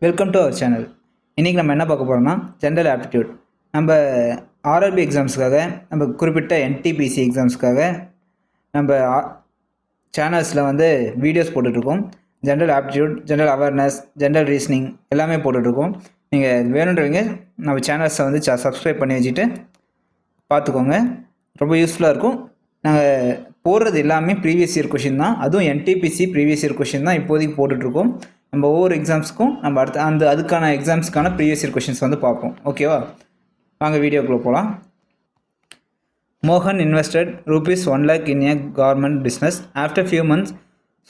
Welcome to our channel. இன்றைக்கி நம்ம என்ன பார்க்க போகிறோம்னா ஜென்ரல் ஆப்டிடியூட். நம்ம ஆர்ஆர்பி எக்ஸாம்ஸ்க்காக, நம்ம குறிப்பிட்ட என்டிபிசி எக்ஸாம்ஸ்க்காக நம்ம சேனல்ஸில் வீடியோஸ் போட்டுட்ருக்கோம். General aptitude, general awareness, general reasoning எல்லாமே போட்டுட்ருக்கோம். நீங்கள் வேணுன்றவங்க நம்ம சேனல்ஸை சப்ஸ்கிரைப் பண்ணி வச்சுட்டு பார்த்துக்கோங்க. ரொம்ப யூஸ்ஃபுல்லாக இருக்கும். நாங்கள் போடுறது எல்லாமே ப்ரீவியஸ் இயர் கொஷின் தான். அதுவும் என்டிபிசி ப்ரீவியஸ் இயர் கொஷின் தான் இப்போதைக்கு போட்டுட்ருக்கோம். நம்ம ஒவ்வொரு எக்ஸாம்ஸ்க்கும் நம்ம அதுக்கான எக்ஸாம்ஸ்க்கான ப்ரீவியஸ் இயர் கொஷின்ஸ் பார்ப்போம். ஓகேவா? வாங்க வீடியோக்குள்ளே போகலாம். Mohan invested rupees 1 lakh in a garment business. After few months,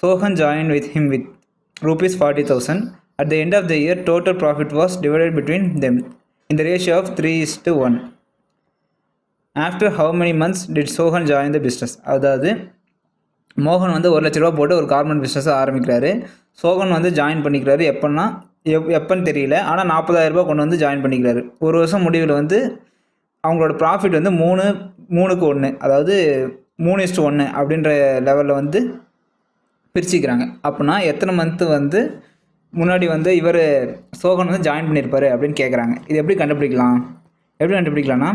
Sohan joined with him with rupees 40,000. At the end of the year, total profit was divided between them in the ratio of 3:1. After how many months did Sohan join the business? அதாவது மோகன் 1 லட்ச ரூபா போட்டு ஒரு garment பிஸ்னஸை ஆரம்பிக்கிறாரு. சோகன் join பண்ணிக்கிறாரு. எப்போன்னு தெரியல, ஆனால் 40,000 ரூபா கொண்டு ஜாயின் பண்ணிக்கிறாரு. ஒரு வருஷம் முடிவில் அவங்களோட ப்ராஃபிட் 3:1, அதாவது 3:1 அப்படின்ற லெவலில் பிரிச்சுக்கிறாங்க. அப்படின்னா எத்தனை மந்த்து முன்னாடி இவர் சோகன் ஜாயின் பண்ணியிருப்பார் அப்படின்னு கேட்குறாங்க. இது எப்படி கண்டுபிடிக்கலாம்னா,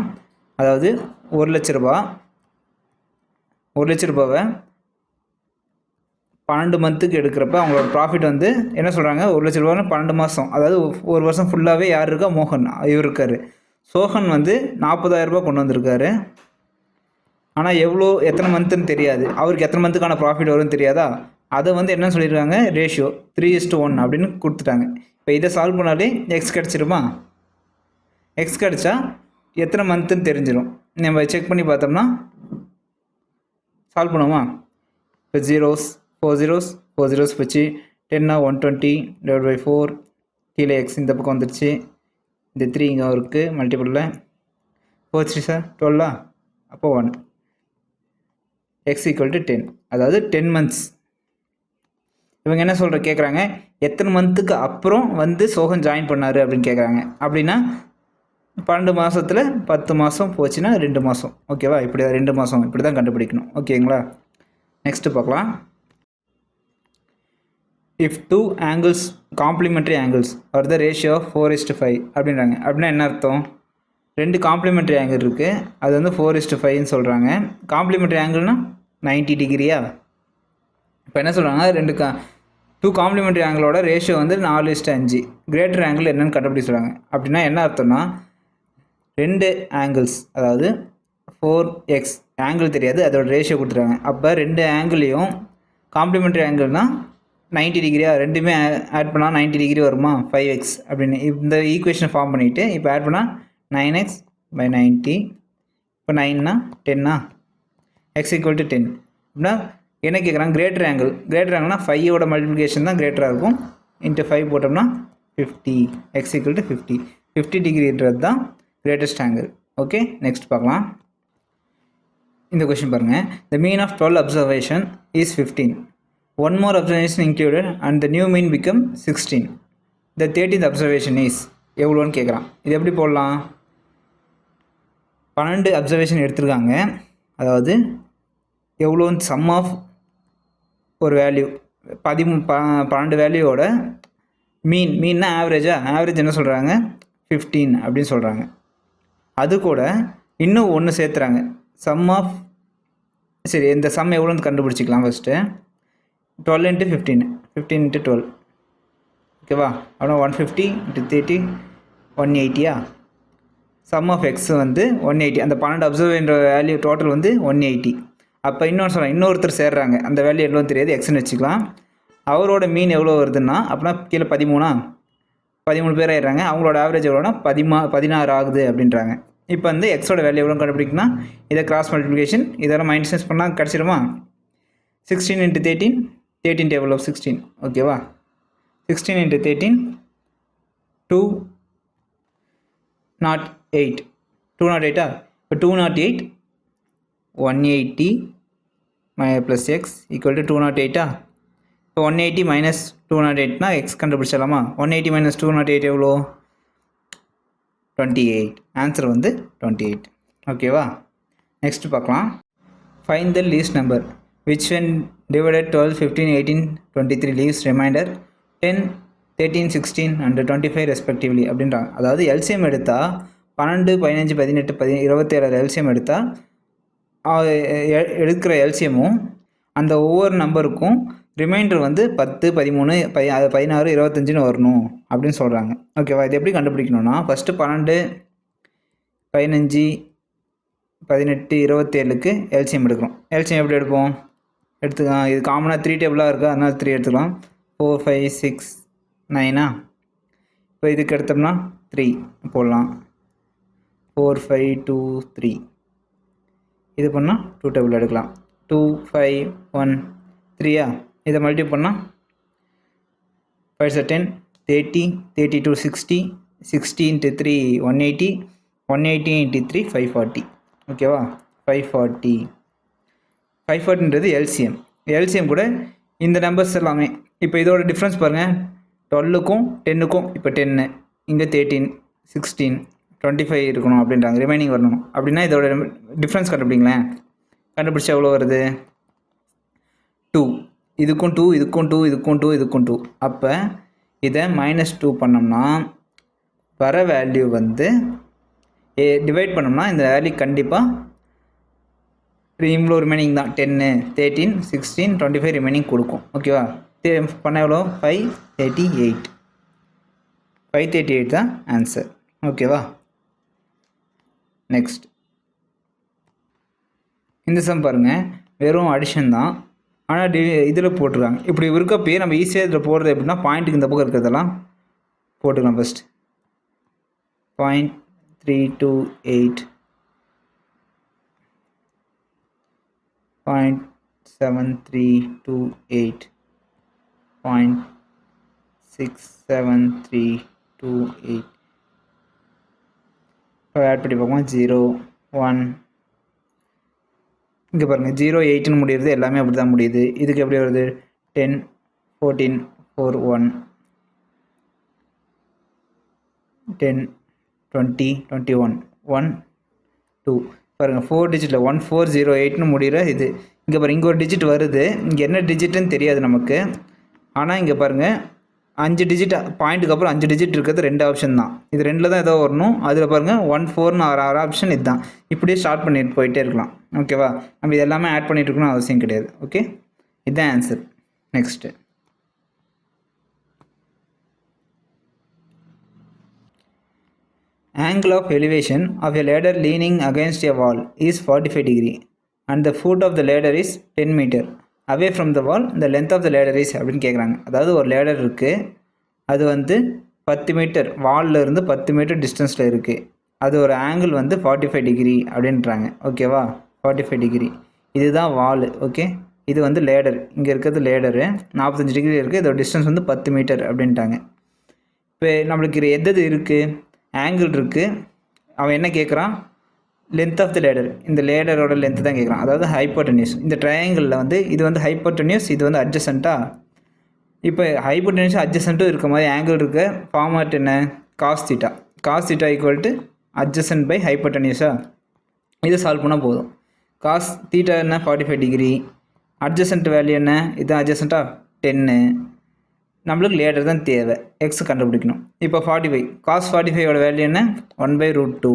அதாவது 1 லட்ச ரூபாவை 12 மந்த்துக்கு எடுக்கிறப்ப அவங்களோட ப்ராஃபிட் என்ன சொல்கிறாங்க, 1 லட்ச ரூபான்னு 12 மாதம், அதாவது ஒரு வருஷம் ஃபுல்லாகவே யார் இருக்கா, மோகன் இவர் இருக்கார். சோகன் 40,000 ரூபா கொண்டு வந்திருக்காரு. ஆனால் எத்தனை மந்த்துன்னு தெரியாது, அவருக்கு எத்தனை மந்த்துக்கான ப்ராஃபிட் வரும்னு தெரியாதா? அதை என்ன சொல்லியிருக்காங்க, ரேஷியோ 3:1 அப்படின்னு கொடுத்துட்டாங்க. இப்போ இதை சால்வ் பண்ணாலே எக்ஸ் கிடச்சிருமா? எக்ஸ் கிடச்சா எத்தனை மந்த்துன்னு தெரிஞ்சிடும். நம்ம செக் பண்ணி பார்த்தோம்னா சால்வ் பண்ணுவோமா? இப்போ 4 zeros வச்சு 10 120 / 4 கீழே எக்ஸ் இந்த பக்கம் வந்துடுச்சு. இந்த 3 இங்கே இருக்குது மல்டிபிளில். 4 3 சார் 12. அப்போ 1 x = 10, அதாவது 10 மந்த்ஸ். இவங்க என்ன கேட்குறாங்க, எத்தனை மந்த்துக்கு அப்புறம் சோகன் ஜாயின் பண்ணார் அப்படின்னு கேட்குறாங்க. அப்படின்னா 12 மாதத்தில் 10 மாதம் போச்சுன்னா 2 மாதம். ஓகேவா? இப்படி 2 மாதம் இப்படி தான் கண்டுபிடிக்கணும். ஓகேங்களா? நெக்ஸ்ட்டு பார்க்கலாம். If 2 angles, complementary angles, are the ratio of 4:5 அப்படின்றாங்க. அப்படின்னா என்ன அர்த்தம்? 2 காம்ப்ளிமெண்ட்ரி ஆங்கிள் இருக்குது, அது 4:5ன்னு சொல்கிறாங்க. காம்ப்ளிமெண்ட்ரி ஆங்கிள்னா 90 டிகிரியா? இப்போ என்ன சொல்கிறாங்க, 2 காம்ப்ளிமெண்ட்ரி ஆங்கிளோட ரேஷியோ 4:5. கிரேட்டர் ஆங்கிள் என்னென்னு கண்டுபிடி சொல்கிறாங்க. அப்படின்னா என்ன அர்த்தம்னா, 2 ஆங்கிள்ஸ், அதாவது 4x ஆங்கிள் தெரியாது, அதோட ரேஷியோ கொடுத்துருக்காங்க. அப்போ 2 ஆங்கிளையும் காம்ப்ளிமெண்ட்ரி ஆங்கிள்னால் 90 டிகிரியா, ரெண்டுமே ஆட் பண்ணால் 90 டிகிரி வருமா, 5x அப்படின்னு இந்த ஈக்குவேஷனை ஃபார்ம் பண்ணிவிட்டு இப்போ ஆட் பண்ணால் 9x/90. இப்போ 9னா 10னா x = 10. அப்படின்னா என்ன கேட்குறாங்க, கிரேட்டர் ஆங்கிள்னால் 5ஓட மல்டிப்ளிகேஷன் தான் கிரேட்டராக இருக்கும். இன்ட்டு 5 போட்டோம்னா 50, x = 50. 50 டிகிரின்றது தான் கிரேட்டஸ்ட் ஆங்கிள். ஓகே, நெக்ஸ்ட் பார்க்கலாம். இந்த கொஷின் பாருங்கள். The mean of 12 observation is 15. One more observation included and the new mean become 16. The 13th observation is எவ்வளோன்னு கேட்குறான். இது எப்படி போடலாம்? 12 அப்சர்வேஷன் எடுத்துருக்காங்க, அதாவது எவ்வளோன்னு சம் ஆஃப் ஒரு வேல்யூ 12 வேல்யூவோட மீன்னா ஆவரேஜ் என்ன சொல்கிறாங்க, 15 அப்படின்னு சொல்கிறாங்க. அது கூட இன்னும் ஒன்று சேர்த்துறாங்க, சம் ஆஃப். சரி, இந்த சம் எவ்வளோன்னு கண்டுபிடிச்சிக்கலாம். ஃபஸ்ட்டு 12 × 15, 15 × 12. ஓகேவா? அப்புறம் 150 × 30 180. Sum of x 180. அந்த 12 அப்சர்வ்ன்ற வேல்யூ டோட்டல் 180. அப்போ இன்னொருத்தர் சேர்றாங்க, அந்த வேல்யூ எவ்வளோன்னு தெரியாது, எக்ஸ்ன்னு வச்சுக்கலாம். அவரோட மீன் எவ்வளோ வருதுன்னா, அப்படின்னா கீழே 13 பேர் ஆயிடுறாங்க. அவங்களோட ஆவரேஜ் எவ்வளோனா 16 ஆகுது அப்படின்றாங்க. இப்போ எக்ஸோட வேல்யூ எவ்வளோ கண்டுபிடிக்குன்னா, இதை கிராஸ் மல்டிப்ளிகேஷன் இதெல்லாம் மைனஸ் பண்ணால் கிடச்சிருமா? 16 × 13, 13 டேபிள் ஆஃப் 16. ஓகேவா? 16 × 13 208. 208. இப்போ 208 180 + x = 208. இப்போ 180 - 208னா எக்ஸ் கண்டுபிடிச்சிடலாமா? 180 - 208 எவ்வளோ? 28. ஆன்சர் 28. ஓகேவா? நெக்ஸ்ட் பார்க்கலாம். Find the least number which when divided 12, 15, 18, 23 leaves remainder 10, 13, 16 and 25 respectively அப்படின்றாங்க. அதாவது எல்சிஎம் எடுத்தால் 12, 15, 18, 27 எல்சிஎம் எடுத்தால் எடுக்கிற எல்சிஎம்மும் அந்த ஒவ்வொரு நம்பருக்கும் ரிமைண்டர் வந்து 10, 13, 16, 25ன்னு வரணும் அப்படின்னு சொல்கிறாங்க. ஓகேவா? இது எப்படி கண்டுபிடிக்கணும்னா ஃபஸ்ட்டு 12, 15, 18, 27க்கு எல்சிஎம் எடுக்கிறோம். எல்சிஎம் எப்படி எடுப்போம்? எடுத்துக்கலாம். இது காமனாக 3 டேபிளாக இருக்குது, அதனால் 3 எடுத்துக்கலாம். 4, 5, 6, 9 இப்போ இதுக்கு எடுத்தோம்னா 3 போடலாம். 4, 5, 2, 3 இது பண்ணால் 2 டேபிள் எடுக்கலாம். 2, 5, 1, 3 இதை மல்டி பண்ணால் 5 10, 30, 32, 60, 60 × 3 180, 180 × 3 540. ஓகேவா? 540. 540ன்றது எல்சிஎம். எல்சிஎம் கூட இந்த நம்பர்ஸ் எல்லாமே இப்போ இதோட டிஃப்ரென்ஸ் பாருங்கள். 12க்கும் 10க்கும் இப்போ 10, இங்கே 13, 16, 25 இருக்கணும் அப்படின்றாங்க. ரிமைனிங் வரணும் அப்படின்னா இதோட டிஃப்ரென்ஸ் கண்டுபிடிங்களேன். கண்டுபிடிச்சா எவ்வளோ வருது? 2. இதுக்கும் 2, இதுக்கும் 2, இதுக்கும் 2, இதுக்கும் 2. அப்போ இதை -2 பண்ணோம்னா வர வேல்யூ வந்து டிவைட் பண்ணோம்னா இந்த வேல்யூ கண்டிப்பாக இவ்வளோ ரிமைனிங் தான். 10, 13, 16, 25 ரிமைனிங் கொடுக்கும். ஓகேவா? பண்ண எவ்வளோ? 538. 538 தான் ஆன்சர். ஓகேவா? நெக்ஸ்ட் இந்த சம் பாருங்கள். வெறும் அடிஷன் தான், ஆனால் இதில் போட்டிருக்காங்க. இப்படி இருக்கப்பே நம்ம ஈஸியாக இதில் போடுறது எப்படின்னா பாயிண்ட்டுக்கு இந்த பக்கம் இருக்கிறதெல்லாம் போட்டுக்கலாம். ஃபஸ்ட் 0.328, 0.7328, 0.67328. இப்போ ஆட் பண்ணி பார்ப்போம். 0, 1, இங்கே பாருங்கள் 0, 8ன்னு முடியுது. எல்லாமே அப்படி தான் முடியுது. இதுக்கு எப்படி வருது? 10, 14, 4, 1, 10, 20, 21, 1, 2. பாருங்கள் 4 டிஜிட்டில் 1408ன்னு முடிகிற இது. இங்கே பாருங்கள் இங்கே ஒரு டிஜிட் வருது. இங்கே என்ன டிஜிட்டுன்னு தெரியாது நமக்கு. ஆனால் இங்கே பாருங்கள் 5 டிஜிட் பாயிண்ட்டுக்கு அப்புறம் 5 டிஜிட் இருக்கிறது 2 ஆப்ஷன் தான். இது 2ல் தான் ஏதோ வரணும். அதில் பாருங்கள் 1, 4ன்னு 6 ஆப்ஷன் இதுதான். இப்படியே ஸ்டார்ட் பண்ணிட்டு போயிட்டே இருக்கலாம். ஓகேவா? நம்ம இது எல்லாமே ஆட் பண்ணிட்டு இருக்கணும் அவசியம் கிடையாது. ஓகே, இதுதான் answer. Next angle of elevation of a ladder leaning against a wall is 45 degree and the foot of the ladder is 10 meter away from the wall. The length of the ladder is அப்படின்னு கேட்குறாங்க. அதாவது ஒரு ladder இருக்குது, அது வந்து 10 metre வாலில் இருந்து 10 metre டிஸ்டன்ஸில் இருக்குது. அது ஒரு ஆங்கிள் வந்து 45 டிகிரி அப்படின்றாங்க. ஓகேவா? 45 டிகிரி. இதுதான் வால். ஓகே, இது வந்து லேடர். இங்கே இருக்கிறது லேடரு 45 டிகிரி இருக்குது. இதோட டிஸ்டன்ஸ் வந்து 10 மீட்டர் அப்படின்ட்டாங்க. இப்போ நம்மளுக்கு எது இருக்குது? ஆங்கிள் இருக்குது. அவன் என்ன கேட்குறான்? Length of the ladder. இந்த லேடரோட லென்த்து தான் கேட்குறான். அதாவது ஹைப்போட்டென்யூஸ். இந்த ட்ரையாங்கிளில் வந்து இது வந்து ஹைப்போட்டென்யூஸ், இது வந்து அட்ஜசண்ட்டாக. இப்போ ஹைப்போட்டென்யூஸ் அட்ஜசண்ட்டும் இருக்க மாதிரி ஆங்கிள் இருக்க ஃபார்மாட் என்ன? Cos theta. Cos theta equal to adjacent by ஹைப்போட்டென்யூஸா. இதை சால்வ் பண்ணால் போதும். காஸ் தீட்டா என்ன? 45 டிகிரி. அட்ஜசன்ட் வேல்யூ என்ன? இதுதான் அட்ஜசண்ட்டாக 10. நம்மளுக்கு லேடர் தான் தேவை. எக்ஸ் கண்டுபிடிக்கணும். இப்போ 45 காஸ் 45ஓட வேல்யூ என்ன? 1/√2.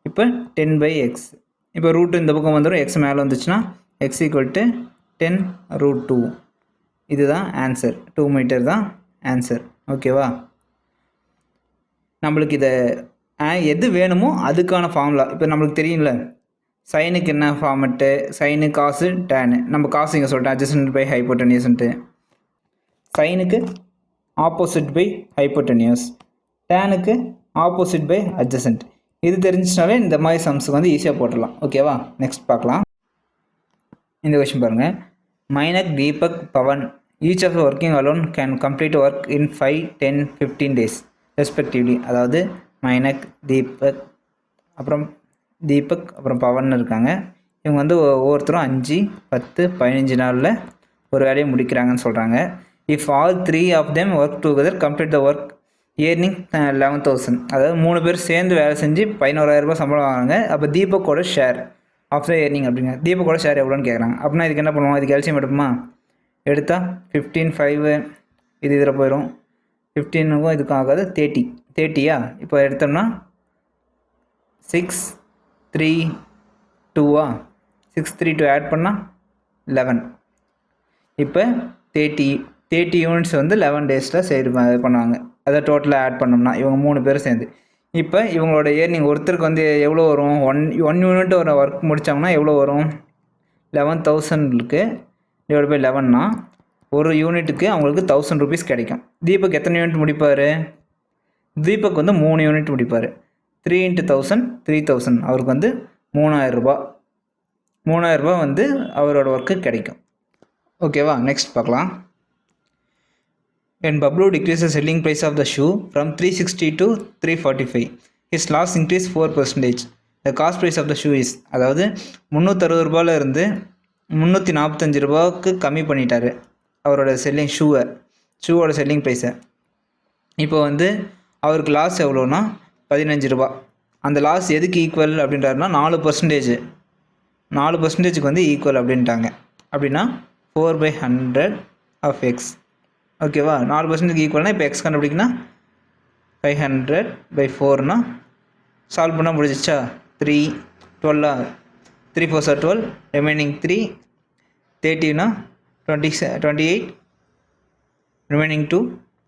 இப்போ 10/x. இப்போ ரூட்டு இந்த பக்கம் வந்துடும், எக்ஸ் மேலே வந்துச்சுன்னா x ஈக்குவல் டு 10√2. இதுதான் ஆன்சர். 2 மீட்டர் தான் ஆன்சர். ஓகேவா? நம்மளுக்கு இதை எது வேணுமோ அதுக்கான ஃபார்முலா இப்போ நம்மளுக்கு தெரியும்ல. சைனுக்கு என்ன ஃபார்மெட்டு? சைனு, காசு, டேனு. நம்ம காசு இங்கே சொல்லிட்டேன் அட்ஜசன்ட் பை ஹைப்போட்டென்யூஸ்ன்ட்டு. சைனுக்கு ஆப்போசிட் பை ஹைப்போட்டென்யூஸ், டேனுக்கு ஆப்போசிட் பை அட்ஜசன்ட். இது தெரிஞ்சிச்சுனாலே இந்த மாதிரி சம்ஸுக்கு வந்து ஈஸியாக போட்டுடலாம். ஓகேவா? நெக்ஸ்ட் பார்க்கலாம். இந்த கொஷின் பாருங்கள். Mainak, Deepak, Pawan each of working alone can complete work in 5, 10, 15 days respectively. அதாவது மைனக், தீபக் அப்புறம் பவன் இருக்காங்க. இவங்க வந்து ஒவ்வொருத்தரும் 5, 10, 15 நாளில் ஒரு வேலையை முடிக்கிறாங்கன்னு சொல்கிறாங்க. If all 3 of them work together complete the work earning 11,000. அதாவது 3 பேர் சேர்ந்து வேலை செஞ்சு 11,000 ரூபாய் சம்பளம் வாங்குறாங்க. அப்போ தீபக்கோட ஷேர் ஆஃப் த ஏர்னிங் அப்படிங்க. தீபக்கோட ஷேர் எவ்வளோன்னு கேட்குறாங்க. அப்படின்னா இதுக்கு என்ன பண்ணுவோம்? இதுக்கு எல்சியம் எடுப்போமா? எடுத்தால் 15, 5 இது இதில் போயிடும். 15க்கும் இதுக்கும் ஆகாது 30 இப்போ எடுத்தோம்னா 6 3 2 6 3 2 ஆட் பண்ணால் 11. இப்போ 30 யூனிட்ஸ் வந்து 11 டேஸில் பண்ணுவாங்க. அதை டோட்டலாக ஆட் பண்ணோம்னா இவங்க 3 பேரும் சேர்ந்து இப்போ இவங்களோட ஏர்னிங் ஒருத்தருக்கு வந்து எவ்வளோ வரும், ஒன் யூனிட் ஒரு ஒர்க் முடித்தாங்கன்னா எவ்வளோ வரும், 11,000க்கு டிவைட் பை 11னா ஒரு யூனிட்டுக்கு அவங்களுக்கு 1000 rupees கிடைக்கும். தீபக் எத்தனை யூனிட் முடிப்பார், தீபக் வந்து 3 யூனிட் முடிப்பார். 3 × 1000 3000, அவருக்கு வந்து 3000 வந்து அவரோட ஒர்க்கு கிடைக்கும். ஓகேவா, நெக்ஸ்ட் பார்க்கலாம். When Bablu decreased the selling price of the shoe from 360 to 345, his loss increased 4%. The cost price of the shoe is, அதாவது 360 ரூபாயில் இருந்து 345 ரூபாய்க்கு கம்மி பண்ணிட்டாரு அவரோட ஷூவோட செல்லிங் ப்ரைஸை. இப்போ வந்து அவருக்கு லாஸ் எவ்வளோன்னா 15 ரூபா. அந்த லாஸ் எதுக்கு ஈக்குவல் அப்படின்றாருன்னா 4%க்கு வந்து ஈக்குவல் அப்படின்ட்டாங்க. அப்படின்னா 4/100 ஆஃப் எக்ஸ். ஓகேவா, 4%க்கு ஈக்குவல்னால் இப்போ எக்ஸ் கண்டுபிடிக்குன்னா 500/4னா சால்வ் பண்ணால் முடிஞ்சிச்சா. 3 4 12, ரிமைனிங் 3 30னா 28, ரிமைனிங் 2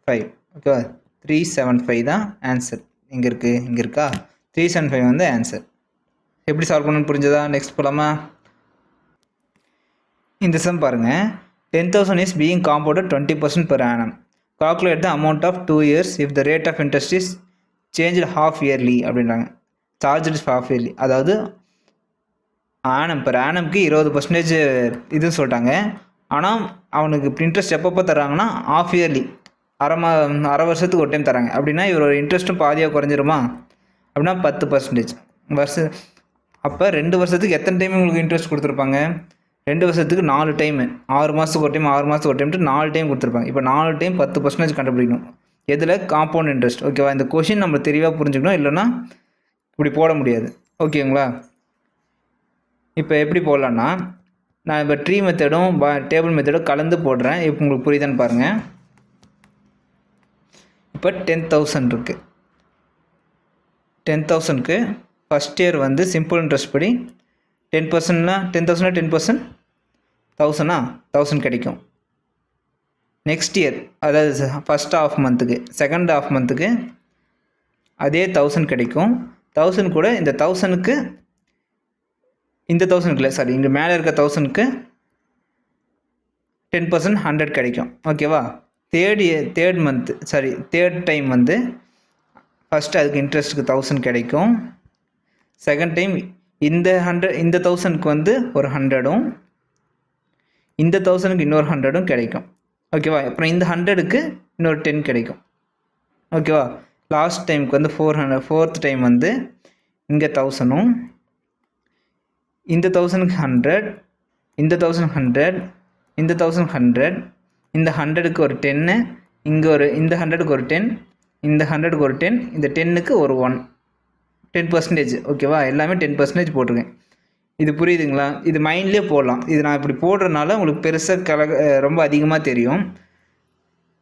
5. ஓகேவா, 375 தான் ஆன்சர். இங்கே இருக்கா 375 வந்து ஆன்சர். எப்படி சால்வ் பண்ணணும்னு புரிஞ்சதா? நெக்ஸ்ட் போகலாமா. இந்த சம் பாருங்கள். 10,000 is being compounded 20% per annum. Calculate the amount of 2 years if the rate of interest is changed half yearly அப்படின்றாங்க. சார்ஜ் half yearly, அதாவது per annumக்கு 20% இதுன்னு சொல்லிட்டாங்க. ஆனால் அவனுக்கு இன்ட்ரெஸ்ட் எப்பப்போ தராங்கன்னா half yearly, அரை வருஷத்துக்கு ஒரு டைம் தராங்க. அப்படின்னா இவரோட இன்ட்ரெஸ்ட்டும் பாதியாக குறைஞ்சிருமா அப்படின்னா 10%. அப்போ 2 வருஷத்துக்கு எத்தனை டைம் உங்களுக்கு இன்ட்ரெஸ்ட் கொடுத்துருப்பாங்க, 2 வருஷத்துக்கு 4 டைமு, 6 மாதத்துக்கு ஒரு டைம் 4 டைம் கொடுத்துருப்பாங்க. இப்போ 4 டைம் 10% கண்டுபிடிக்கணும். எதில்? Compound interest. ஓகேவா, இந்த கொஷின் நம்ம தெளிவாக புரிஞ்சுக்கணும், இல்லைன்னா இப்படி போட முடியாது. ஓகேங்களா, இப்போ எப்படி போடலான்னா நான் இப்போ ட்ரீ மெத்தடும் டேபிள் மெத்தடும் கலந்து போடுறேன். இப்போ உங்களுக்கு புரியுதான்னு பாருங்கள். இப்போ 10,000 இருக்குது. 10,000க்கு ஃபஸ்ட் இயர் வந்து சிம்பிள் இன்ட்ரெஸ்ட் படி 10%னா 10,000 10%, 1000 கிடைக்கும். நெக்ஸ்ட் இயர், அதாவது ஃபஸ்ட் ஆஃப் மந்த்துக்கு, செகண்ட் ஆஃப் மந்த்துக்கு அதே 1000 கிடைக்கும். 1000 கூட இந்த 1000க்கு இந்த 1000 இல்லை, சாரி, இங்கே மேலே இருக்க 1000க்கு 10% 100 கிடைக்கும். ஓகேவா, தேர்ட் டைம் வந்து ஃபஸ்ட்டு அதுக்கு இன்ட்ரெஸ்ட்டுக்கு 1000 கிடைக்கும். செகண்ட் டைம் இந்த 1000க்கு வந்து ஒரு 100ம், இந்த 1000க்கு இன்னொரு 100ம் கிடைக்கும். ஓகேவா, அப்புறம் இந்த 100க்கு இன்னொரு 10 கிடைக்கும். ஓகேவா, லாஸ்ட் டைமுக்கு வந்து 4th டைம் வந்து இங்கே 1000ம், இந்த 1000க்கு 100, இந்த 1000 100, இந்த 1000 100, இந்த 100க்கு ஒரு 10, இந்த 100க்கு ஒரு 10, இந்த 100க்கு ஒரு 10, இந்த 10க்கு ஒரு 10%. ஓகேவா, எல்லாமே 10% போட்டிருக்கேன். இது புரியுதுங்களா? இது மைண்ட்லேயே போடலாம். இது நான் இப்படி போடுறதுனால உங்களுக்கு பெருசாக ரொம்ப அதிகமாக தெரியும்.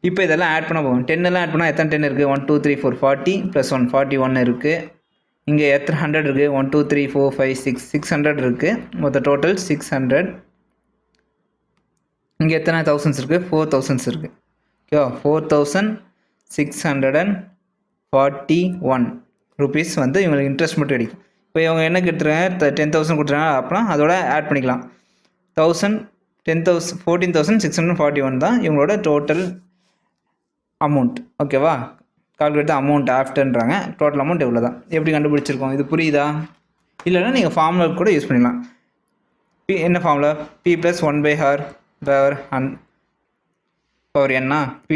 இப்போ இதெல்லாம் ஆட் பண்ண போகும். 10 எல்லாம் ஆட் பண்ணால் எத்தனை 10 இருக்குது? 1 2 3 4 40 + 1 41 இருக்குது. இங்கே எத்தனை 100 இருக்குது? 1 2 3 4 5 600 இருக்குது. மொத்த டோட்டல் 600. இங்கே எத்தனை தௌசண்ட்ஸ் இருக்குது? 4000 இருக்குது. ஓகேவா, 4641 ருபீஸ் வந்து இவங்களுக்கு இன்ட்ரெஸ்ட் மட்டும் கிடைக்கும். இப்போ இவங்க என்ன கொடுத்துருக்காங்க? 10,000 கொடுத்துருக்காங்க. அப்புறம் அதோட ஆட் பண்ணிக்கலாம். 14,641 தான் இவங்களோட டோட்டல் அமௌண்ட். ஓகேவா, கால்குலேட் த அமௌண்ட் ஆஃப்டர்ன்றாங்க. டோட்டல் அமௌண்ட் எவ்வளோ தான். எப்படி கண்டுபிடிச்சிருக்கோம்? இது புரியுதா? இல்லைன்னா நீங்கள் ஃபார்முலா கூட யூஸ் பண்ணிக்கலாம். என்ன formula? P + 1/r power n P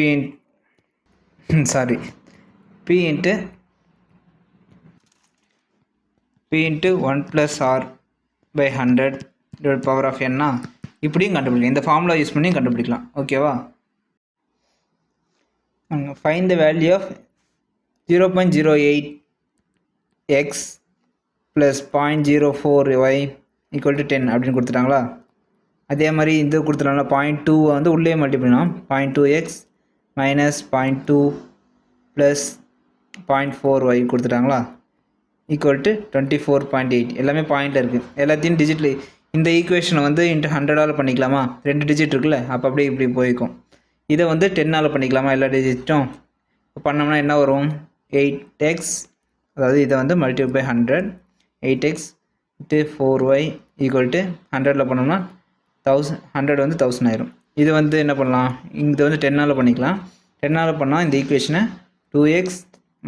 × 1 + r/100 power of n இப்படியும் கண்டுபிடிக்கலாம். இந்த ஃபார்முலா யூஸ் பண்ணி கண்டுபிடிக்கலாம். ஓகேவா, find the value of 0.08x + 0.04y = 10 அப்படின்னு கொடுத்துட்டாங்களா? அதே மாதிரி இது கொடுத்துட்டாங்களா? 0.2 வந்து உள்ளே மல்டிப்ளை பண்ணலாம். 0.2x - 0.2 plus 0.4y கொடுத்துட்டாங்களா equal to 24.8. எல்லாமே பாயிண்டில் இருக்குது. எல்லாத்தையும் டிஜிட்டில் இந்த ஈக்குவேஷனை வந்து இன்ட்டு 100ஆல் பண்ணிக்கலாமா? 2 டிஜிட் இருக்குல்ல, அப்போ அப்படியே இப்படி போய்க்கும். இதை வந்து 10ஆல் பண்ணிக்கலாமா எல்லா டிஜிட்டும்? பண்ணோம்னா என்ன வரும்? 8x, அதாவது இதை வந்து multiply by 100, 8x into 4y equal to 100ல் பண்ணோம்னா 1000, 100 வந்து 1000 ஆயிரும். இது வந்து என்ன பண்ணலாம்? இதை வந்து 10ஆல் பண்ணிக்கலாம். 10ஆல் பண்ணால் இந்த ஈக்குவேஷனை 2x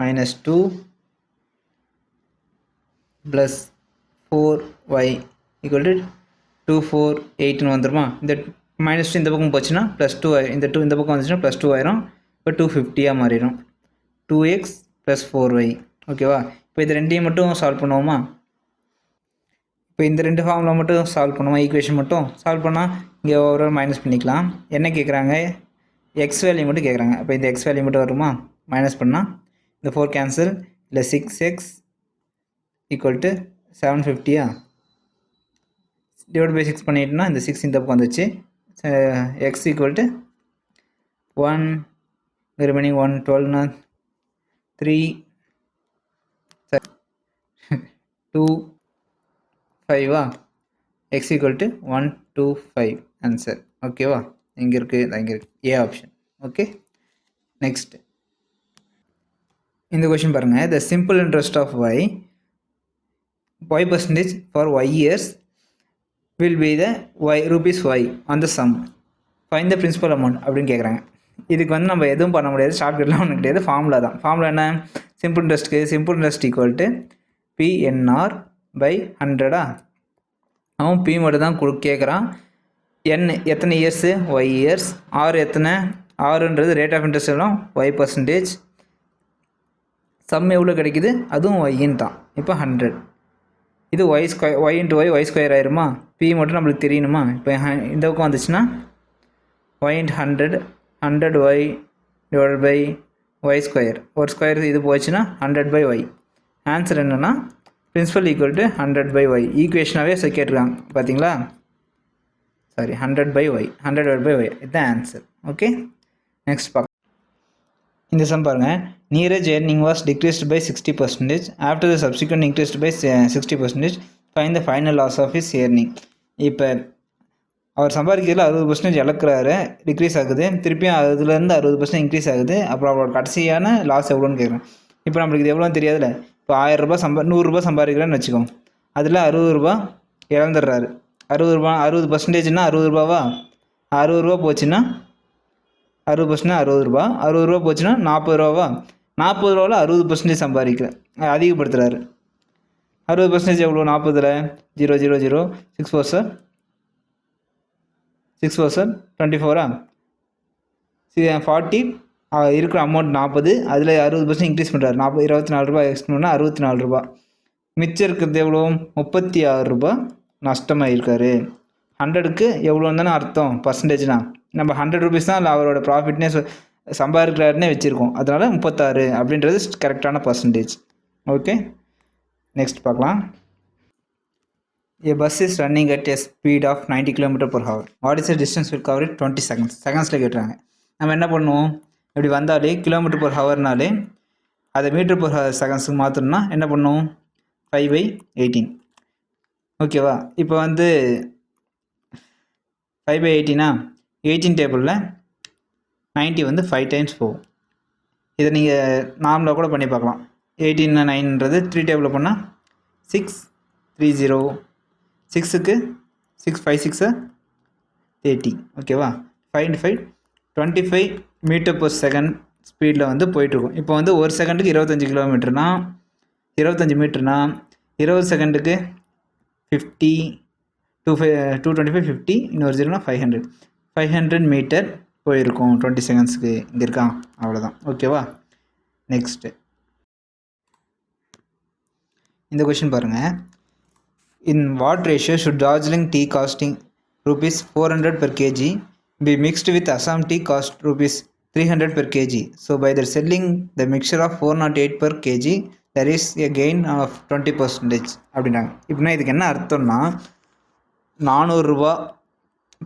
minus 2 plus 4y equal to 248ன்னு வந்துருமா? இந்த மைனஸ் 2 இந்த பக்கம் போச்சுன்னா ப்ளஸ் 2 இந்த 2 இந்த பக்கம் வந்துச்சுன்னா ப்ளஸ் 2 ஆயிரும். இப்போ 250 மாறிடும். 2x plus 4y. ஓகேவா? இப்போ இது ரெண்டையும் மட்டும் சால்வ் பண்ணுவோமா? இப்போ இந்த 2 ஃபார்முலா மட்டும் சால்வ் பண்ணுவோம். ஈக்குவேஷன் மட்டும் சால்வ் பண்ணால் இங்கே ஓவரால் மைனஸ் பண்ணிக்கலாம். என்ன கேட்குறாங்க? எக்ஸ் வேல்யூ மட்டும் கேட்குறாங்க. அப்போ இந்த எக்ஸ் வேல்யூ மட்டும் வருமா? மைனஸ் பண்ணால் இந்த 4 கேன்சல், இல்லை 6x equal to 750 divide by 6 பண்ணிட்டோம்னா இந்த 6 இந்த பக்கம் வந்துச்சு. எக்ஸ் ஈக்குவல் டு 1 ரிமைனிங் 1 12னா 3 2 5 எக்ஸ் ஈக்குவல் டு 1 2 5 ஆன்சர். ஓகேவா? இங்கே இருக்குது, இங்கே இருக்குது, ஏ ஆப்ஷன். ஓகே, நெக்ஸ்ட் இந்த கொஷின் பாருங்கள். The simple interest of y percentage for y years will be the rupees y on the sum. Find the principal amount அப்படின்னு கேட்குறாங்க. இதுக்கு வந்து நம்ம எதுவும் பண்ண முடியாது, ஷார்ட்கட்லாம் ஒன்றும் கிடையாது, ஃபார்முலா தான். ஃபார்முலா என்ன? Simple interest equal to PNR by 100. அவன் P மட்டும் தான் கேட்குறான். N எத்தனை இயர்ஸு? Y years. ஆர் எத்தனை? ஆறுன்றது ரேட் ஆஃப் இன்ட்ரெஸ்ட் எல்லாம் ஒய் பர்சன்டேஜ். சம் எவ்வளோ கிடைக்குது? அதுவும் ஒய்ன்னு தான். இப்போ 100. இது y square, y into y, y square ஆயிருமா? பி மட்டும் நம்மளுக்கு தெரியணுமா? இப்போ இந்த பக்கம் வந்துச்சுன்னா y into 100 y divide by y square. ஒரு ஸ்கொயர் இது போச்சுன்னா 100 பை ஒய். ஆன்சர் என்னென்னா principal equal to 100 by y. ஈக்குவேஷனாகவே கேட்டிருக்காங்க பார்த்தீங்களா? Sorry, 100 by y, 100 by y, இதுதான் ஆன்சர். ஓகே, நெக்ஸ்ட் பார்க்க. இந்த சம் பாருங்கள். Neeraj earning was decreased by 60%. After the subsequent increased by 60%, find the final loss of his earning. இப்போ அவர் சம்பாதிக்கிறதுல 60% இழக்கிறாரு, degrees ஆகுது. திருப்பியும் அதுலேருந்து 60% இன்க்ரீஸ் ஆகுது. அப்புறம் அவரோட கடைசியான லாஸ் எவ்வளோன்னு கேட்குறேன். இப்போ நம்மளுக்கு இது எவ்வளோன்னு தெரியாதுல்ல. இப்போ 1000 ரூபா 100 ரூபா சம்பாதிக்கிறேன்னு வச்சுக்கோங்க. அதில் 60 ரூபா இழந்துடுறாரு. 60 ரூபா, 60%னா 60 ரூபாவா? 60 ரூபா போச்சுன்னா 60%னா 60 ரூபா. 60 ரூபா போச்சுன்னா 40 ரூபாவா? 40 ரூபாவில் 60% சம்பாதிக்கிறேன், அதிகப்படுத்துகிறாரு. 60% எவ்வளோ? 40ல் 0 0 0 6 4 சார் 24 40 இருக்கிற அமௌண்ட் 40, அதில் 60% இன்க்ரீஸ் பண்ணுறாரு. 24 ரூபா எக்ஸ்ட்ரா 64 ரூபா. மிச்சம் இருக்கிறது எவ்வளோ? 36 ரூபா நஷ்டமாக இருக்காரு. 100க்கு எவ்வளோன்னு தானே அர்த்தம் பர்சன்டேஜ்னா. நம்ம 100 ருபீஸ் தான் அவரோட ப்ராஃபிட்னே சம்பாதிக்கிறாருன்னே வச்சுருக்கோம். அதனால் 36 அப்படின்றது கரெக்டான பர்சன்டேஜ். ஓகே, நெக்ஸ்ட் பார்க்கலாம். A bus is running at a speed of 90 km/h. What is the distance will cover it? 20 seconds. செகண்ட்ஸில் கேட்டுறாங்க. நம்ம என்ன பண்ணுவோம்? இப்படி வந்தாலே km/hனாலே அதை மீட்டர்/செகண்ட்ஸுக்கு மாற்றணும்னா என்ன பண்ணுவோம்? 5/18. ஓகேவா? இப்போ வந்து 5/18 18 டேபிளில் 90 வந்து 5 டைம்ஸ் போகும். இதை நீங்கள் நார்மலாக கூட பண்ணி பார்க்கலாம். 18 9ன்றது 3 டேபிளில் பண்ணால் 6 3 0 6க்கு 6 5 6 30. ஓகேவா? 5 5 25 மீட்டர்/செகண்ட் ஸ்பீடில் வந்து போயிட்டுருக்கும். இப்போ வந்து ஒரு செகண்டுக்கு 25 கிலோமீட்டர்னா 25 மீட்டர்னா 20 செகண்டுக்கு 50 225 50 இன்னொரு 0னா 500 மீட்டர் போயிருக்கும் 20 செகண்ட்ஸுக்கு. இங்கே இருக்கான், அவ்வளோதான். ஓகேவா? நெக்ஸ்ட்டு இந்த கொஷின் பாருங்கள். In what ratio should Darjeeling tea costing ₹400 per kg be mixed with Assam tea cost ₹300 per kg? So by the selling the mixture of 408 per kg there is a gain of 20% அப்படின்றாங்க. இப்படின்னா இதுக்கு என்ன அர்த்தம்னா 400 ரூபா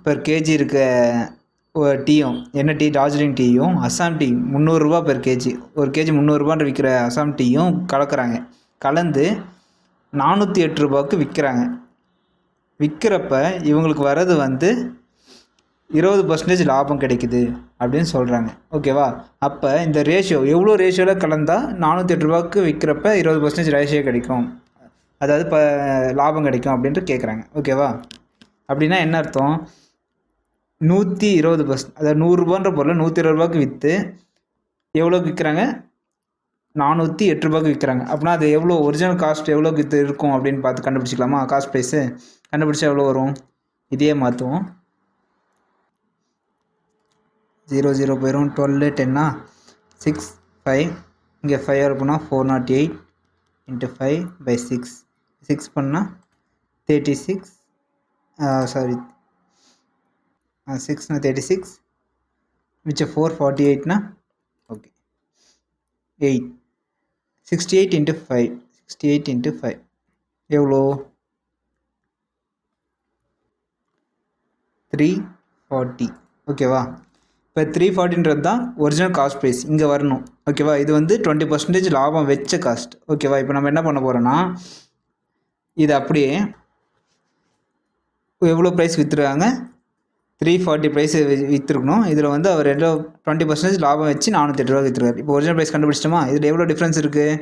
per kg இருக்க டீயும், என்ன tea, Darjeeling டீயும் அஸ்ஸாம் டீ 300 ரூபா பெர் கேஜி, ஒரு கேஜி 300 ரூபான்னு விற்கிற அஸ்ஸாம் டீயும் கலக்கிறாங்க. கலந்து 408 ரூபாய்க்கு விற்கிறாங்க. விற்கிறப்ப இவங்களுக்கு வர்றது வந்து 20% லாபம் கிடைக்குது அப்படின்னு சொல்கிறாங்க. ஓகேவா? அப்போ இந்த ரேஷியோ எவ்வளோ ரேஷியோவில் கலந்தால் 408 ரூபாய்க்கு விற்கிறப்ப 20% ரேஷியோ கிடைக்கும், அதாவது இப்போ லாபம் கிடைக்கும் அப்படின்ட்டு கேட்குறாங்க. ஓகேவா? அப்படின்னா என்ன அர்த்தம்? 120%, அதாவது 100 ரூபான்ற பொருளை 120 ரூபாய்க்கு விற்று எவ்வளோக்கு விற்கிறாங்க? 408 ரூபாய்க்கு விற்கிறாங்க. அப்படின்னா அது எவ்வளோ ஒரிஜினல் காஸ்ட் எவ்வளோக்கு இது இருக்கும் அப்படின்னு பார்த்து கண்டுபிடிச்சிக்கலாமா? காஸ்ட் ப்ரைஸு கண்டுபிடிச்சா எவ்வளோ வரும்? இதையே மாற்றுவோம். 0 0 போயிடும். 12 10 6 5, இங்கே 5 இருக்குன்னா 408 × 5/6, 6 பண்ணால் 36, சாரி 6 36, மிச்சம் 448 ஓகே 8, 68 × 5, 68 × 5 எவ்வளோ? 340. ஓகேவா? இப்போ 340ன்றது தான் ஒரிஜினல் காஸ்ட் ப்ரைஸ் இங்கே வரணும். ஓகேவா? இது வந்து 20% லாபம் வச்ச காஸ்ட். ஓகேவா? இப்போ நம்ம என்ன பண்ண போகிறோன்னா, இது அப்படியே எவ்வளோ ப்ரைஸ் விற்றுருக்காங்க? 340 ப்ரைஸ் விற்றுருக்கணும். இதில் வந்து அவர் 20% லாபம் வச்சு 408 ரூபா விற்றுருக்காரு. இப்போ ஒரிஜினல் ப்ரைஸ் கண்டுபிடிச்சிட்டோமா? இதில் எவ்வளோ டிஃப்ரென்ஸ் இருக்குது?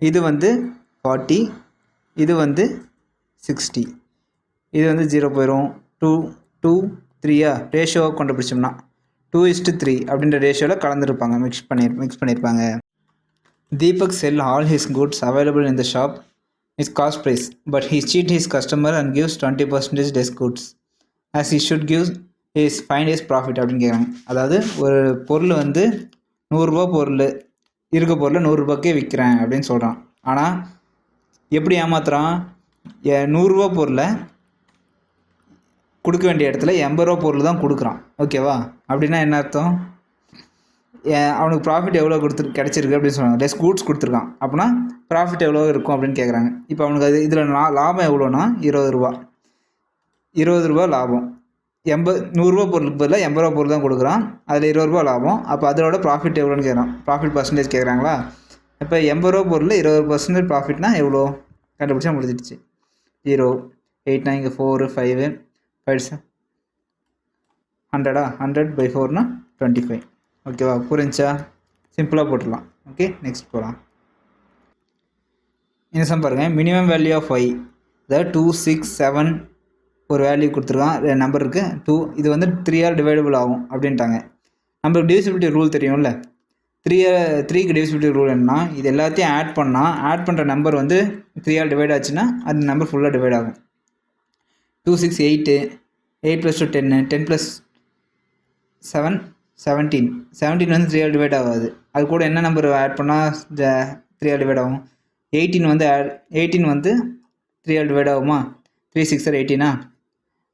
இது வந்து 40, இது வந்து 60, இது வந்து 0 போயிடும். 2 2 3 ரேஷியோவை கண்டுபிடிச்சோம்னா 2:3 அப்படின்ற ரேஷியோவில் கலந்துருப்பாங்க, மிக்ஸ் பண்ணியிருப்பாங்க. Deepak sell all his goods available in the shop is cost price, but he cheat his customer and gives 20% less goods as he should gives find his profit அப்படின்னு கேட்குறாங்க. அதாவது ஒரு பொருள் வந்து 100 ரூபா பொருள் இருக்க பொருளை 100 ரூபாய்க்கே விற்கிறேன் அப்படின்னு சொல்கிறான். ஆனால் எப்படி ஏமாத்துறான்? 100 ரூபா பொருளை கொடுக்க வேண்டிய இடத்துல 80 ரூபா பொருள் தான் கொடுக்குறான். ஓகேவா? அப்படின்னா என்ன அர்த்தம்? அவனுக்கு ப்ராஃபிட் எவ்வளோ கிடச்சிருக்கு அப்படின்னு சொல்லுவாங்க. லெஸ் கூட்ஸ் கொடுத்துருக்கான். அப்படின்னா ப்ராஃபிட் எவ்வளோ இருக்கும் அப்படின்னு கேட்குறாங்க. இப்போ அவனுக்கு அது இதில் லாபம் எவ்வளோன்னா 20 ரூபா, 20 ரூபா லாபம். 100 ரூபா பொருளுக்கு பதிலாக 80 ரூபா பொருள் தான் கொடுக்குறான். அதில் 20 ரூபா லாபம். அப்போ அதோட ப்ராஃபிட் எவ்வளோன்னு கேட்குறான். ப்ராஃபிட் பர்சன்டேஜ் கேட்குறாங்களா? இப்போ 80 ரூபா பொருள் 20% ப்ராஃபிட்னா எவ்வளோ கண்டுபிடிச்சா முடிஞ்சிடுச்சு. 0 8 இங்கே 4 5 5 100 100/4 25. ஓகேவா? புரிஞ்சா? சிம்பிளாக போட்டுடலாம். ஓகே, நெக்ஸ்ட் போகலாம். இந்த சம் பாருங்கள். மினிமம் வேல்யூ ஆஃப் y, அதாவது 2 6 7 ஒரு வேல்யூ கொடுத்துருக்கான், நம்பர் இருக்குது 2. இது வந்து 3 டிவைடபிள் ஆகும் அப்படின்ட்டாங்க. நம்மளுக்கு டிவிசிபிலிட்டி ரூல் தெரியும்ல. 3க்கு டிவிசிபிலிட்டி ரூல் என்னன்னா, இது எல்லாத்தையும் ஆட் பண்ணுற நம்பர் வந்து 3 டிவைட் ஆச்சுன்னா அந்த நம்பர் ஃபுல்லாக டிவைட் ஆகும். 2 6 8, 8 + 2 10, 10 + 7 17, 17 வந்து 3 டிவைட் ஆகாது. அது கூட என்ன நம்பர் ஆட் பண்ணால் 3 டிவைட் ஆகும்? 18 வந்து 3 டிவைட் ஆகுமா? 3 6 18.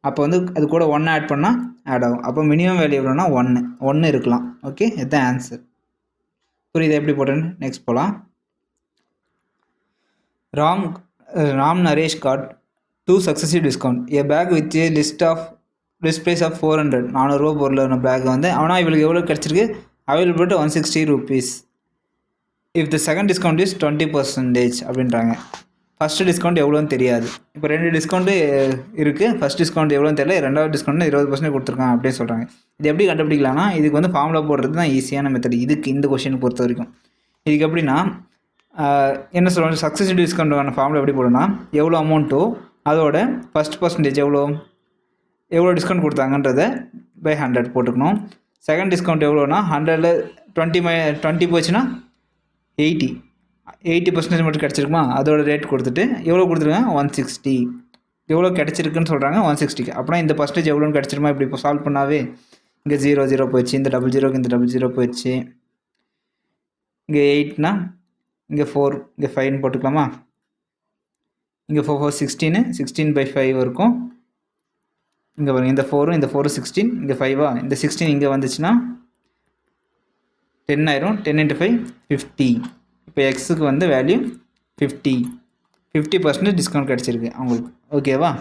அப்போ வந்து அது கூட 1 ஆட் பண்ணால் ஆட் ஆகும். அப்போ மினிமம் வேல்யூ எவ்வளோனா 1 இருக்கலாம். ஓகே, இதுதான் ஆன்சர். புரியுது எப்படி போட்டேன்னு? நெக்ஸ்ட் போகலாம். Ram Naresh got 2 successive discount. A bag with a list price of 400, 400 ரூபா பொருளான பேக் வந்து ஆனால் இவளுக்கு எவ்வளோ கிடச்சிருக்கு? Available to 160 rupees. If the second discount is 20% அப்படின்றாங்க. ஃபஸ்ட்டு டிஸ்கவுண்ட் எவ்வளோன்னு தெரியாது. இப்போ 2 டிஸ்கவுண்ட்டு இருக்குது. ஃபஸ்ட் டிஸ்கவுண்ட் எவ்வளோன்னு தெரியல, ரெண்டாவது டிஸ்கவுண்ட்டு 20% கொடுத்துருக்காங்க அப்படின்னு சொல்கிறாங்க. இது எப்படி கண்டுபிடிக்கலாம்னா, இதுக்கு வந்து ஃபார்முலா போடுறது தான் ஈஸியான மெத்தட். இந்த கொஷினை பொறுத்த வரைக்கும் இதுக்கு எப்படின்னா, என்ன சொல்லுவாங்க, சக்ஸஸிவ் டிஸ்கவுண்ட்டான ஃபார்முலா எப்படி போடணும்னா, எவ்வளோ அமௌண்ட்டோ அதோட ஃபஸ்ட் பர்சன்டேஜ் எவ்வளோ டிஸ்கவுண்ட் கொடுத்தாங்கன்றதை பை 100 போட்டுக்கணும். செகண்ட் டிஸ்கவுண்ட் எவ்வளோனா 100ல் 20 போச்சுன்னா 80% மட்டும் கிடச்சிருக்குமா, அதோட ரேட் கொடுத்துட்டு எவ்வளோ கொடுத்துருக்காங்க 160. எவ்வளோ கிடச்சிருக்குன்னு சொல்கிறாங்க 160. அப்படின்னா இந்த பர்சன்டேஜ் எவ்வளோன்னு கிடச்சிருமா? இப்படி இப்போ சால்வ் பண்ணாவே இங்கே 0 0 போயிடுச்சு, இந்த 00க்கு இந்த 00 போயிடுச்சு, இங்கே 8னா இங்கே 4, இங்கே 5ன்னு போட்டுக்கலாமா? இங்கே 4 4 16, 16/5 இருக்கும். இங்கே பாருங்கள், இந்த 4 இந்த 4 16, இங்கே 5 இந்த 16 இங்கே வந்துச்சுன்னா 10 ஆயிரும். 10 × 5 50. இப்போ எக்ஸுக்கு வந்து வேல்யூ 50% டிஸ்கவுண்ட் கிடச்சிருக்கு அவங்களுக்கு. ஓகேவா?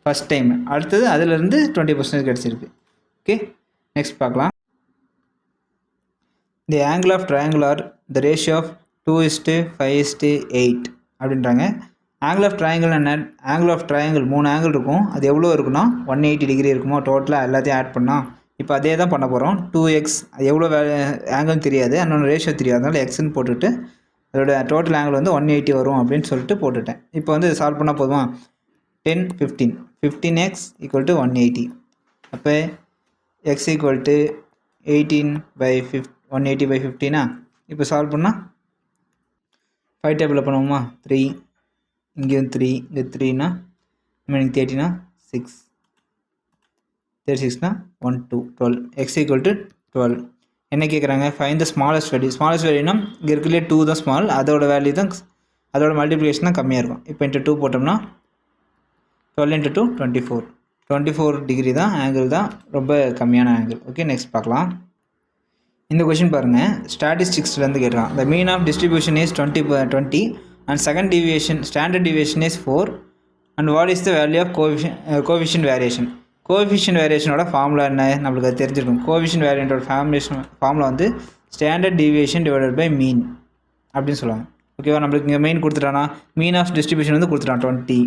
First time. அடுத்தது அதிலேருந்து 20% கிடச்சிருக்கு. ஓகே, நெக்ஸ்ட் பார்க்கலாம். The angle of triangle are the ratio of 2:5:8 அப்படின்றாங்க. ஆங்கிள் ஆஃப் ட்ரையாங்கிள் என்ன? ஆங்கிள் ஆஃப் ட்ரையாங்கிள் 3 ஆங்கிள் இருக்கும். அது எவ்வளோ இருக்குன்னா 180 டிகிரி இருக்குமோ டோட்டலாக எல்லாத்தையும் ஆட் பண்ணால். இப்போ அதே தான் பண்ண போகிறோம். 2x அது எவ்வளோ ஆங்கிள் தெரியாது, அதனோட ரேஷியோ தெரியாது, அதனால் எக்ஸ்ன்னு போட்டுட்டு அதோட டோட்டல் ஆங்கிள் வந்து 180 வரும் அப்படின்னு சொல்லிட்டு போட்டுட்டேன். இப்போ வந்து சால்வ் பண்ணால் போதுமா? 10, 15. 15x equal to 180. அப்போ x ஈக்குவல் டு 180/15. இப்போ சால்வ் பண்ணால் 5 டேபிளில் பண்ணுவோமா? 3, இங்கேயும் 3, இங்கே 3னா மீனிங் 30னா 6, 36னா 1, 2, 12. x equal to 12. என்ன கேட்குறாங்க? Find the smallest value. Smallest வேல்யூனா இங்கே இருக்கிற 2 தான் ஸ்மால், அதோட வேல்யூ தான், அதோட மல்டிப்ளிகேஷன் தான் கம்மியாக இருக்கும். இப்போ இன்ட்டு 2 போட்டோம்னா 12 × 2 24. 24 டிகிரி தான் ஆங்கிள் தான் ரொம்ப கம்மியான ஆங்கிள். ஓகே, நெக்ஸ்ட் பார்க்கலாம். இந்த கொஷின் பாருங்கள், ஸ்டாட்டிஸ்டிக்ஸ்லேருந்து கேட்குறான். The mean of distribution is 20 and second deviation standard deviation is 4 and what is the value of coefficient variation. Coefficient வேரியேஷனோட ஃபார்முலா என்ன? நம்மளுக்கு அது தெரிஞ்சிருக்கும். கோஎஃபிஷியன்ட் வேரியேஷனோட ஃபார்முலா வந்து standard deviation divided by mean அப்படின்னு சொல்லுவாங்க. ஓகேவா? நம்மளுக்கு இங்கே மெயின் கொடுத்துட்டானா, மீன் ஆஃப் டிஸ்ட்ரிபியூஷன் வந்து கொடுத்துட்டான் 20,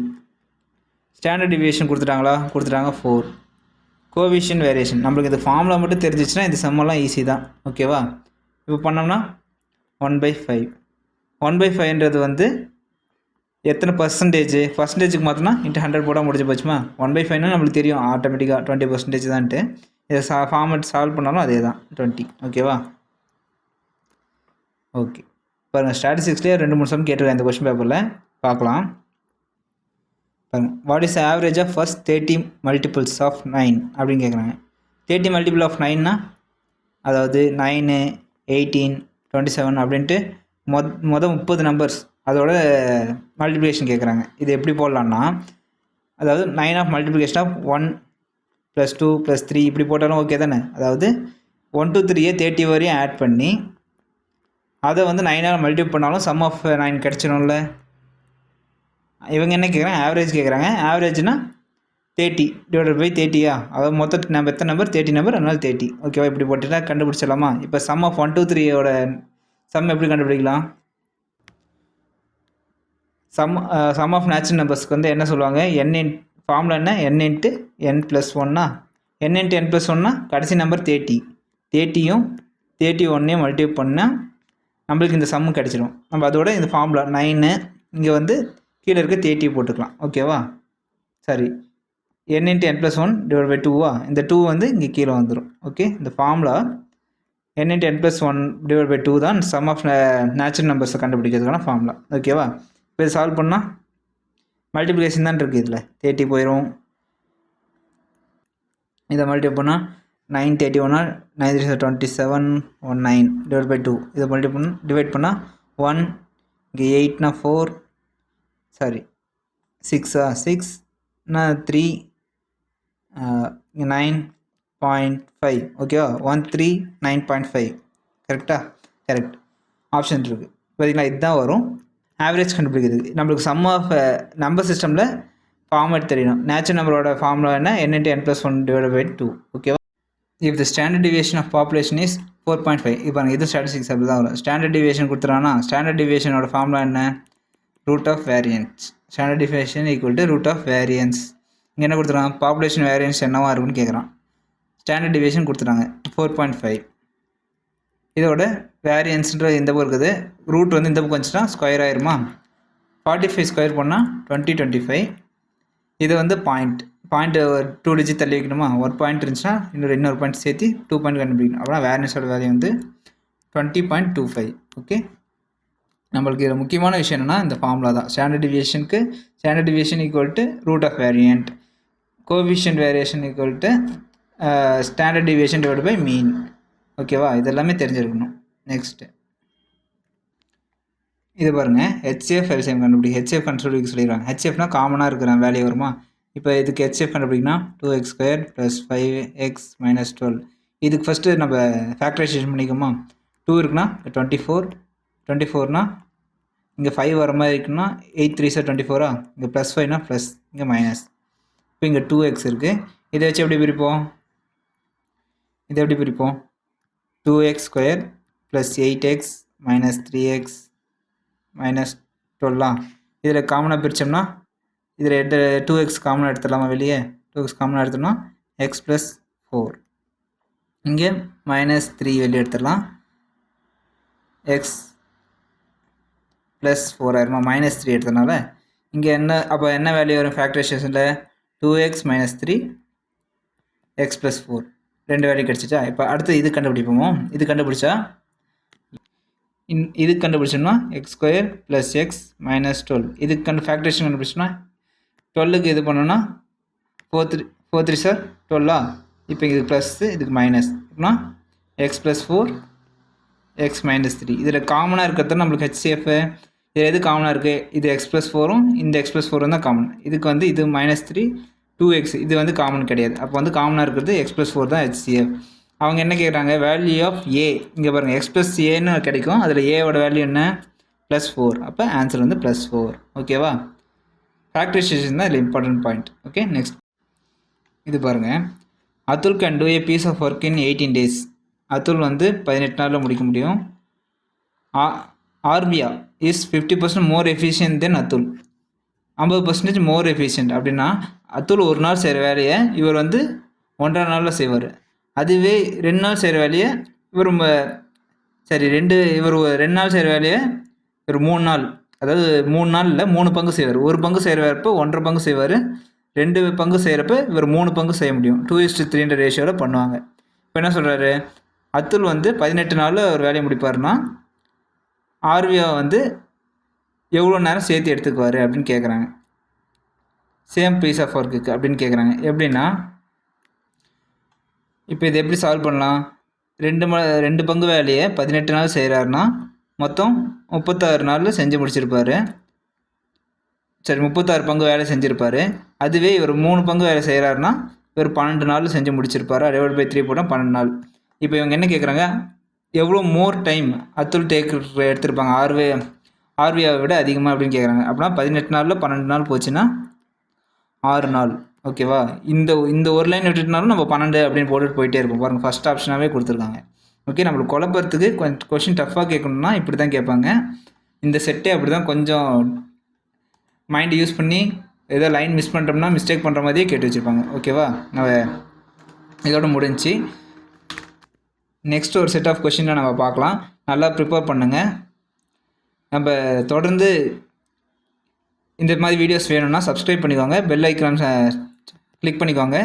ஸ்டாண்டர்ட் டிவியேஷன் கொடுத்துட்டாங்களா? கொடுத்துட்டாங்க 4. கோஎஃபிஷியன்ட் வேரியேஷன் நம்மளுக்கு இந்த ஃபார்முலா மட்டும் தெரிஞ்சிச்சுன்னா இந்த சம்மெல்லாம் ஈஸி தான். ஓகேவா? இப்போ பண்ணோம்னா 1/5. 1/5ன்றது வந்து எத்தனை பர்சன்டேஜுக்கு மாற்றினா இன்ட்டு 100 போட்டால் முடிஞ்சு போச்சுமா? 1/5னா நம்மளுக்கு தெரியும் ஆட்டோமேட்டிக்காக 20% தான்ட்டு. இதை ஃபார்மெட் சால்வ் பண்ணாலும் அதே தான் 20. ஓகேவா? ஓகே, பாருங்கள், ஸ்டாட்டிஸ்டிக்ஸ்லேயே 2-3 சம் கேட்டிருக்கேன் இந்த கொஸ்டின் பேப்பரில். பார்க்கலாம். பாருங்கள், what is average of first 30 multiples of 9 அப்படின்னு கேட்குறாங்க. 30 மல்டிபிள் ஆஃப் 9னா அதாவது 9, 18, 27 அப்படின்ட்டு மொதல் 30 நம்பர்ஸ் அதோட மல்டிப்ளிகேஷன் கேட்குறாங்க. இது எப்படி போடலான்னா, அதாவது 9 ஆஃப் மல்டிப்ளிகேஷன் ஆஃப் 1 + 2 + 3 இப்படி போட்டாலும் ஓகே தானே? அதாவது 1 to 3 30 வரையும் ஆட் பண்ணி அதை வந்து 9ஆல் மல்டிப்ளை பண்ணாலும் சம் ஆஃப் 9 கிடச்சிடும்ல. இவங்க என்ன கேட்குறாங்க? ஆவரேஜ் கேட்குறாங்க. ஆவரேஜ்னா 30 / 30. அதாவது மொத்த நம்ம எத்தனை நம்பர்? 30 நம்பர், அதனால் 30. ஓகேவா? இப்படி போட்டுட்டா கண்டுபிடிச்சிடலாமா? இப்போ சம் ஆஃப் 1, 2, 3யோட சம் எப்படி கண்டுபிடிக்கலாம்? சம் ஆஃப் நேச்சுரல் நம்பர்ஸ்க்கு வந்து என்ன சொல்லுவாங்க? ஃபார்முலா என்ன? n × n + 1. n × n + 1னா கடைசி நம்பர் 30. 30யும் 31யும் மல்டிப்ளை பண்ணால் நம்மளுக்கு இந்த சம்மு கிடச்சிடும். நம்ம அதோட இந்த ஃபார்முலா 9 இங்கே வந்து கீழே இருக்க 30 போட்டுக்கலாம். ஓகேவா? சரி, n × n + 1 / 2. இந்த 2 வந்து இங்கே கீழே வந்துடும். ஓகே, இந்த ஃபார்முலா n × n + 1 / 2 தான் சம் ஆஃப் நேச்சுரல் நம்பர்ஸை கண்டுபிடிக்கிறதுக்கான ஃபார்முலா. ஓகேவா? இப்போ சால்வ் பண்ணால் மல்டிப்ளிகேஷன் தான் இருக்குது. இதில் 30 போயிடும். இதை மல்டிப்ளை பண்ணால் 9 31 9 3 27 19 / 2. இதை டிவைட் பண்ணால் 1, இங்கே 8னா 4, சாரி 6னா 3, இங்கே 9.5. ஓகேவா? 139.5. கரெக்டாக? கரெக்ட். ஆப்ஷன் இருக்குது பார்த்தீங்களா? இதுதான் வரும் ஆவரேஜ் கண்டுபிடிக்கிறது. நம்மளுக்கு சம் ஆஃப் நம்பர் சிஸ்டமில் ஃபார்மேட் தெரியணும். நேச்சுரல் நம்பரோட ஃபார்முலா என்ன? n × n + 1 / 2. ஓகேவா? If the standard deviation of population is 4.5. இப்போ இது ஸ்டாட்டிஸ்டிக்ஸ் அப்படி தான் வரும். ஸ்டாண்டர்ட் டிவியேஷன் கொடுத்துறானா, ஸ்டாண்டர்ட் டிவியேஷனோட ஃபார்முலா என்ன? Root of variance. Standard deviation equal to root of variance. இங்கே என்ன கொடுத்துறான்? பாப்புலேஷன் வேரியன்ஸ் என்னவா இருக்குன்னு கேட்குறான். ஸ்டாண்டர்ட் டிவியேஷன் கொடுத்துட்டாங்க 4.5. இதோட வேரியன்ஸ்ன்ற இந்த பக்கம் இருக்குது, ரூட் வந்து இந்த பக்கம் வந்துச்சுன்னா ஸ்கொயர் ஆயிருமா? 45 ஸ்கொயர் பண்ணால் 2025. இது வந்து பாயிண்ட் 2 டிஜிட் தள்ளி வைக்கணுமா? ஒரு பாயிண்ட் இருந்துச்சுன்னா இன்னொரு பாயிண்ட் சேர்த்து 2 பாயிண்ட் கண்டுபிடிக்கணும். அப்படின்னா வேரியன்ஸோட வேல்யூ வந்து 20.25. ஓகே, நம்மளுக்கு இதில் முக்கியமான விஷயம் என்னென்னா இந்த ஃபார்முலா தான். Standard deviation equal to root of variant, coefficient variation equal to standard deviation divide by mean. ஓகேவா? இதெல்லாமே தெரிஞ்சிருக்கணும். நெக்ஸ்ட்டு இது பாருங்கள், HCF எல்சிஎம் கண்டுபிடிக்க. HCF கண்டுபிடிக்க சொல்லிடுறாங்க. HCFனா காமனாக இருக்கிற வேல்யூ வருமா? இப்போ இதுக்கு HCF கண்டுபிடிக்கனா 2x² + 5x - 12. இதுக்கு ஃபஸ்ட்டு நம்ம ஃபேக்டரைசேஷன் பண்ணிக்கோமா? 2 இருக்குன்னா 24னா இங்கே 5 வர மாதிரி இருக்குன்னா 8 3 24. இங்கே +5னா ப்ளஸ், இங்கே மைனஸ். இப்போ இங்கே 2x இருக்குது. இதை வச்சு எப்படி பிரிப்போம்? இது எப்படி பிரிப்போம்? 2x² + 8x - 3x - 12 இதில் காமனாக பிரித்தோம்னா இதில் 2x காமனாக எடுத்துடலாமா? வெளியே 2x காமனாக எடுத்தோம்னா x + 4. இங்கே -3 வெளியே எடுத்துடலாம். x + 4 ஆயிருமா? -3 எடுத்தனால இங்கே அப்போ என்ன வேல்யூ வரும் ஃபேக்டரைசேஷனில்? 2x - 3 x + 4 2 value கிடச்சிச்சா? இப்போ அடுத்து இது கண்டுபிடிப்போமோ? இது கண்டுபிடிச்சா இது கண்டுபிடிச்சோம்னா x² + x - 12 இதுக்கு ஃபேக்டரைசேஷன் கண்டுபிடிச்சோம்னா 12க்கு இது பண்ணோன்னா 4 3 சார் 12. இப்போ இதுக்கு ப்ளஸ்ஸு இதுக்கு மைனஸ் அப்படின்னா x + 4 x - 3 இதில் காமனாக இருக்கிறது நம்மளுக்கு HCF. இதில் எது காமனாக இருக்குது? இது x + 4ம் இந்த x + 4 தான் காமன். இதுக்கு இது -3 2x இது காமன் கிடையாது. அப்போ காமனாக இருக்கிறது x + 4 தான் HCF. அவங்க என்ன கேட்குறாங்க? வேல்யூ ஆஃப் a இங்கே பாருங்கள் x + aன்னு கிடைக்கும். அதில் ஏவோட வேல்யூ என்ன? +4. அப்போ ஆன்சர் +4. ஓகேவா? ஃபேக்டரைசேஷன் தான் இதில் இம்பார்ட்டன்ட் பாயிண்ட். ஓகே, நெக்ஸ்ட் இது பாருங்கள். Atul can do a piece of work in 18 days. Atul 18 நாளில் முடிக்க முடியும். Arpiya is 50% more efficient then Atul. 50% more efficient அப்படின்னா அதுல் ஒரு நாள் செய்கிற வேலையை இவர் 1.5 நாளில் செய்வார். அதுவே 2 நாள் செய்கிற வேலையை இவர் இவர் 2 நாள் செய்கிற வேலையை இவர் 3 நாள், அதாவது 3 நாளில் 3 பங்கு செய்வார். ஒரு பங்கு செய்கிறப்போ 1.5 பங்கு செய்வார். 2 பங்கு செய்கிறப்ப இவர் 3 பங்கு செய்ய முடியும். 2:3 ரேஷியோவில் பண்ணுவாங்க. இப்போ என்ன சொல்கிறாரு? அதுல் 18 நாளில் ஒரு வேலையை முடிப்பார்னா ஆர்வியா எவ்வளோ நேரம் சேர்த்து எடுத்துக்குவார் அப்படின்னு கேட்குறாங்க. சேம் பீஸ் ஆஃப் ஒர்க்குக்கு அப்படின்னு கேட்குறாங்க. எப்படின்னா இப்போ இது எப்படி சால்வ் பண்ணலாம்? 2 பங்கு வேலையை 18 நாள் செய்கிறாருன்னா மொத்தம் 36 நாளில் செஞ்சு முடிச்சிருப்பார். சரி, 36 பங்கு வேலை செஞ்சுருப்பார். அதுவே இவர் 3 பங்கு வேலை செய்கிறாருன்னா இவர் 12 நாளில் செஞ்சு முடிச்சிருப்பார். /3 போட்டால் 12 நாள். இப்போ இவங்க என்ன கேட்குறாங்க? எவ்வளோ மோர் டைம் அதுல் எடுத்திருப்பாங்க ஆர்வியாவை விட அதிகமாக அப்படின்னு கேட்குறாங்க. அப்படின்னா 18 நாளில் 12 நாள் போச்சுன்னா 6 நாள். ஓகேவா? இந்த ஒரு லைன் விட்டுட்டுனாலும் நம்ம 12 அப்படின்னு போட்டுட்டு போயிட்டே இருப்போம். பாருங்கள், ஃபஸ்ட் ஆப்ஷனாகவே கொடுத்துருக்காங்க. ஓகே, நம்மளுக்கு குழப்பறதுக்கு கொஞ்சம் கொஷின் டஃப்பாக கேட்கணுன்னா இப்படி தான் கேட்பாங்க. இந்த செட்டே அப்படி தான். கொஞ்சம் மைண்டு யூஸ் பண்ணி ஏதோ லைன் மிஸ் பண்ணுறோம்னா மிஸ்டேக் பண்ணுற மாதிரியே கேட்டு வச்சுருப்பாங்க. ஓகேவா? நம்ம இதோட முடிஞ்சு நெக்ஸ்ட் ஒரு செட் ஆஃப் கொஷினை நம்ம பார்க்கலாம். நல்லா ப்ரிப்பேர் பண்ணுங்கள். நம்ம தொடர்ந்து இந்த மாதிரி வீடியோஸ் வேணும்னா சப்ஸ்கிரைப் பண்ணிக்கோங்க, பெல் ஐக்கான் கிளிக் பண்ணிக்கோங்க.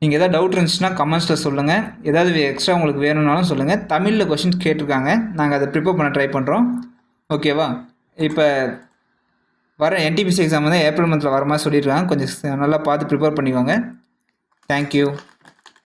நீங்கள் எதாவது டவுட் இருந்துச்சுன்னா கமெண்ட்ஸில் சொல்லுங்கள். ஏதாவது எக்ஸ்ட்ரா உங்களுக்கு வேணும்னாலும் சொல்லுங்கள். தமிழில் கொஷின்ஸ் கேட்டிருக்காங்க, நாங்கள் அதை ப்ரிப்பேர் பண்ண ட்ரை பண்ணுறோம். ஓகேவா? இப்போ வர NTPC எக்ஸாம் ஏப்ரல் மந்தில் வர மாதிரி சொல்லியிருக்காங்க. கொஞ்சம் நல்லா பார்த்து ப்ரிப்பேர் பண்ணிக்கோங்க. தேங்க்யூ.